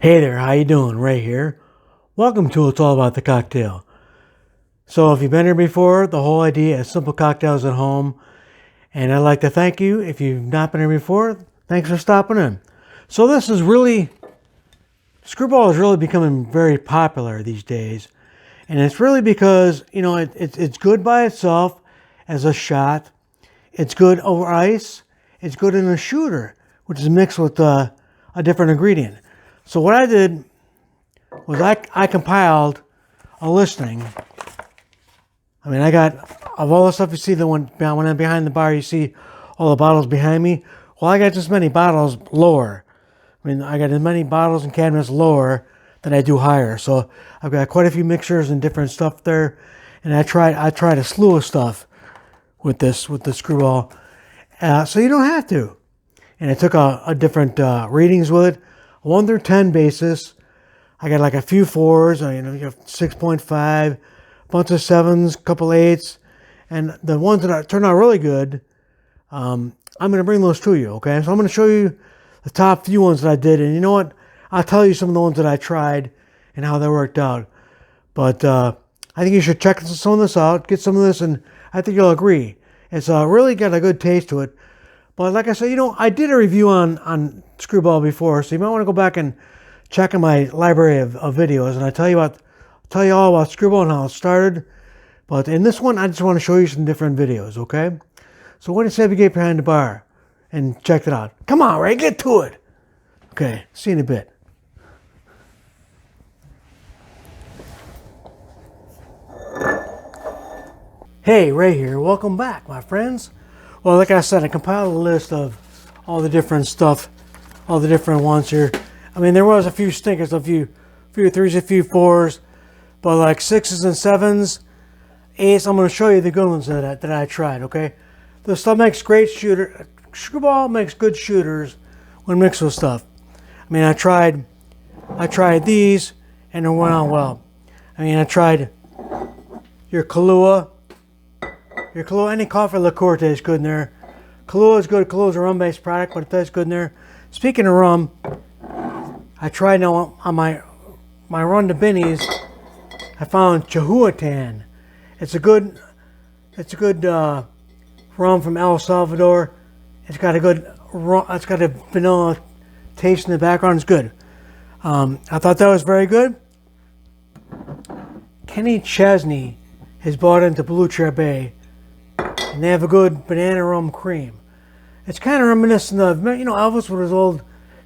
Hey there, how you doing? Ray here. Welcome to It's All About the Cocktail. So if you've been here before, the whole idea is simple cocktails at home. And I'd like to thank you. If you've not been here before, thanks for stopping in. So this is really, Skrewball is really becoming very popular these days. And it's really because, you know, it's good by itself as a shot. It's good over ice. It's good in a shooter, which is mixed with a different ingredient. So what I did was I compiled a listing. I mean, I got, of all the stuff you see, when I'm behind the bar, you see all the bottles behind me. Well, I got just many bottles lower. I mean, I got as many bottles and cabinets lower than I do higher. So I've got quite a few mixers and different stuff there. And I tried a slew of stuff with the Skrewball. So you don't have to. And I took a different readings with it. 1 through 10 basis. I got like a few 4s, you have 6.5, a bunch of 7s, couple 8s, and the ones that turned out really good, I'm going to bring those to you, okay? So I'm going to show you the top few ones that I did, and you know what? I'll tell you some of the ones that I tried and how they worked out. But I think you should check some of this out, get some of this, and I think you'll agree. It's really got a good taste to it. But like I said, you know, I did a review on Skrewball before, so you might want to go back and check in my library of videos, and I tell you all about Skrewball and how it started. But in this one, I just want to show you some different videos, okay? So what do you say if you get behind the bar and check it out? Come on, Ray, get to it. Okay, see you in a bit. Hey, Ray here. Welcome back, my friends. Well, like I said, I compiled a list of all the different stuff, all the different ones here. I mean, there was a few stinkers, a few 3s, a few 4s, but like 6s and 7s, 8s, I'm going to show you the good ones that I tried, okay? The stuff makes great shooter. Skrewball makes good shooters when mixed with stuff. I mean, I tried these, and it went on well. I mean, I tried your Kahlua. Your Kahlua, any coffee liqueur tastes good in there. Kahlua is good. Kahlua is a rum-based product, but it tastes good in there. Speaking of rum, I tried now on my run to Binny's. I found Chihuahua. It's a good rum from El Salvador. It's got a good rum. It's got a vanilla taste in the background. It's good. I thought that was very good. Kenny Chesney has bought into Blue Chair Bay. And they have a good banana rum cream. It's kind of reminiscent of, you know, Elvis with his old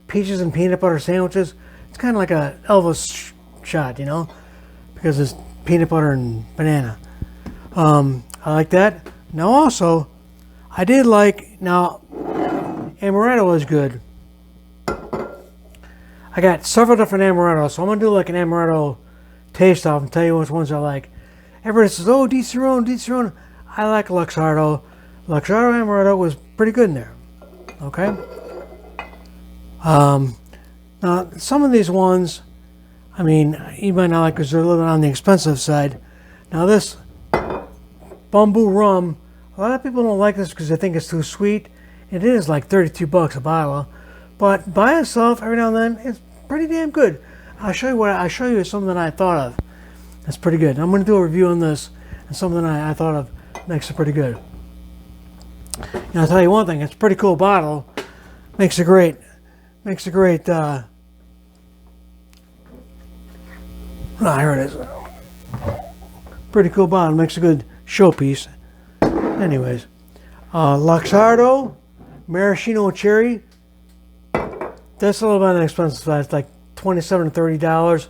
peaches and peanut butter sandwiches. It's kind of like a Elvis shot, you know, because it's peanut butter and banana. I like that. Now also, I did like, now, amaretto is good. I got several different amarettos, so I'm going to do like an amaretto taste off and tell you which ones I like. Everybody says, oh, Di Cerrone. I like Luxardo. Luxardo Amaretto was pretty good in there. Okay? Now, some of these ones, I mean, you might not like because they're a little bit on the expensive side. Now, this Bamboo Rum, a lot of people don't like this because they think it's too sweet. It is like $32 a bottle. But by itself, every now and then, it's pretty damn good. I'll show you something that I thought of. That's pretty good. I'm going to do a review on this and something I thought of. Makes it pretty good. And I'll tell you one thing, it's a pretty cool bottle. Makes a great here it is. Pretty cool bottle, makes a good showpiece. Anyways, Luxardo Maraschino Cherry. That's a little bit on the expensive side. It's like $27 to $30.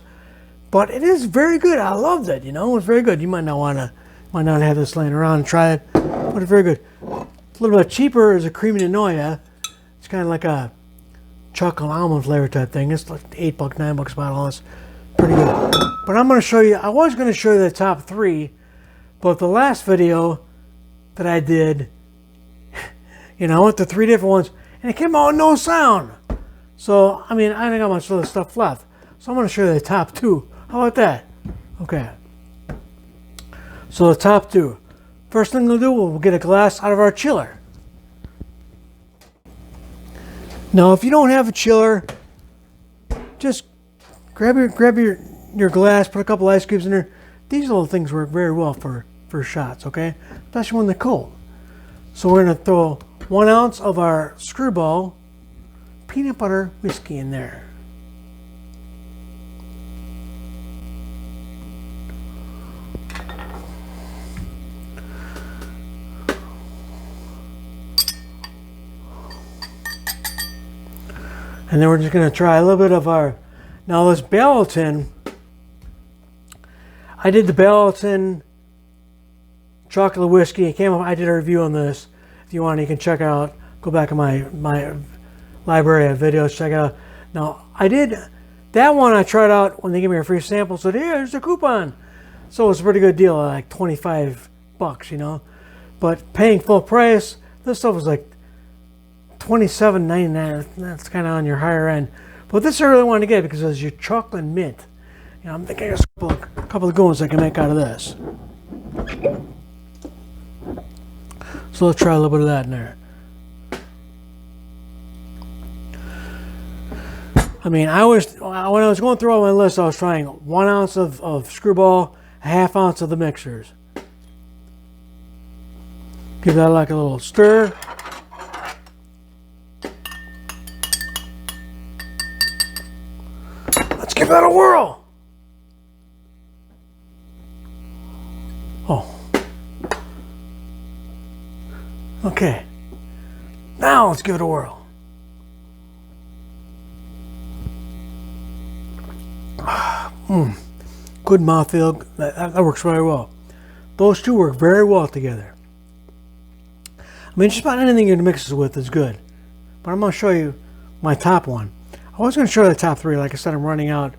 But it is very good. I loved it, you know, it's very good. You might not have this laying around and try it, but it's very good. A little bit cheaper is a Creamy Noia. It's kind of like a chocolate almond flavor type thing. It's like $8, $9 a bottle. It's pretty good. But I'm going to show you, I was going to show you the top 3, but the last video that I did, you know, I went to 3 different ones, and it came out with no sound. So, I mean, I don't got much other stuff left. So I'm going to show you the top 2. How about that? Okay. So the top 2. First thing we'll do, we'll get a glass out of our chiller. Now, if you don't have a chiller, just grab your glass, put a couple ice cubes in there. These little things work very well for shots, okay? Especially when they're cold. So we're gonna throw 1 ounce of our Skrewball Peanut Butter Whiskey in there. And then we're just gonna try a little bit of our, now this Balatin, I did the Balatin chocolate whiskey. It came up, I did a review on this. If you want, you can check out, go back in my library of videos, check it out. Now, I did, that one I tried out when they gave me a free sample, so here's a coupon. So it was a pretty good deal, like 25 bucks, you know. But paying full price, this stuff was like $27.99. That's kind of on your higher end. But this I really wanted to get because it was your chocolate mint. You know, I'm thinking there's a couple of good ones I can make out of this. So let's try a little bit of that in there. I mean, when I was going through all my list, I was trying 1 ounce of Skrewball, a half ounce of the mixers. Give that like a little stir. Let's give that a whirl. Oh. Okay. Now let's give it a whirl. Good mouthfeel. That works very well. Those two work very well together. I mean, just about anything you're going to mix this with is good. But I'm going to show you my top one. I was going to show you the top three. Like I said, I'm running out.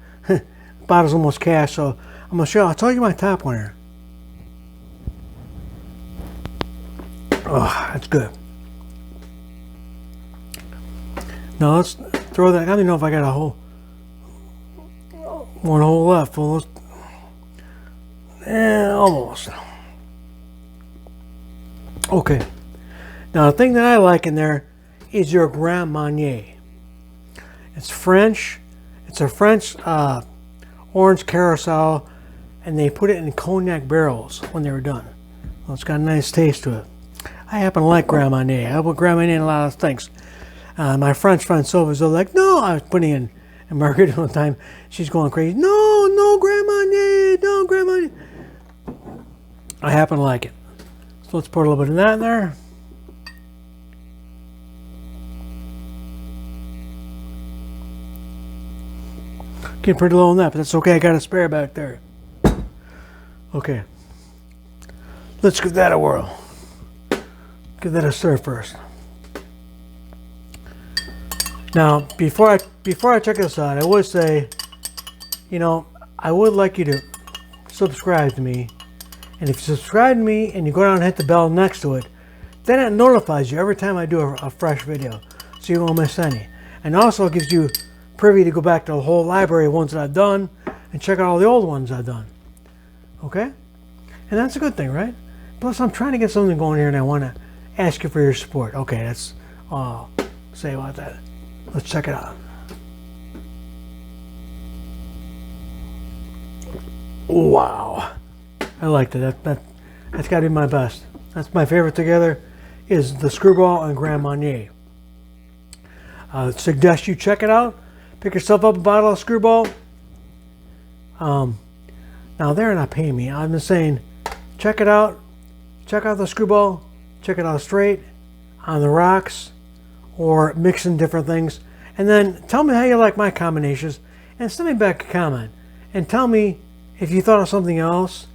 Bottle's almost cash, so I'm going to show you. I'll tell you my top one here. Oh, that's good. Now let's throw that. I don't even know if I got a whole one hole left. Well, let's, almost. Okay. Now the thing that I like in there is your Grand Marnier. It's French. It's a French orange carousel, and they put it in cognac barrels when they were done. Well, it's got a nice taste to it. I happen to like Grand Marnier. I put Grand Marnier in a lot of things. My French friend Sylvia's like, no, I was putting in Marguerite one time. She's going crazy. No Grand Marnier, no Grand Marnier. I happen to like it. So let's pour a little bit of that in there. Getting pretty low on that, but that's okay. I got a spare back there. Okay. Let's give that a whirl. Give that a stir first. Now, before I check this out, I would say, you know, I would like you to subscribe to me. And if you subscribe to me and you go down and hit the bell next to it, then it notifies you every time I do a fresh video, so you won't miss any. And also it gives you privy to go back to the whole library of ones that I've done and check out all the old ones I've done. Okay? And that's a good thing, right? Plus, I'm trying to get something going here, and I want to ask you for your support. Okay, that's all I'll say about that. Let's check it out. Wow. I liked it. That's got to be my best. That's my favorite together, is the Skrewball and Grand Marnier. Suggest you check it out. Pick yourself up a bottle of Skrewball. Now they're not paying me. I'm just saying, check it out. Check out the Skrewball. Check it out straight, on the rocks, or mixing different things. And then tell me how you like my combinations, and send me back a comment. And tell me if you thought of something else,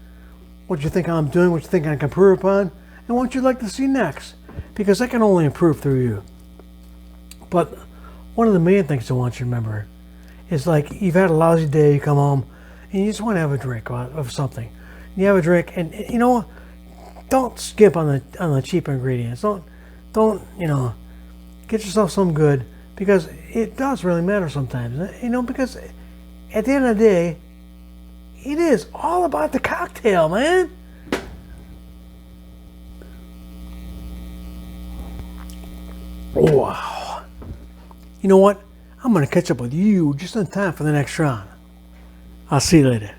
what you think I'm doing, what you think I can improve upon, and what you'd like to see next. Because I can only improve through you. But one of the main things I want you to remember is, like, you've had a lousy day, you come home, and you just want to have a drink of something. You have a drink, and you know what? Don't skip on the cheap ingredients. Don't you know, get yourself some good, because it does really matter sometimes. You know, because at the end of the day, it is all about the cocktail, man. Wow. You know what? I'm going to catch up with you just in time for the next round. I'll see you later.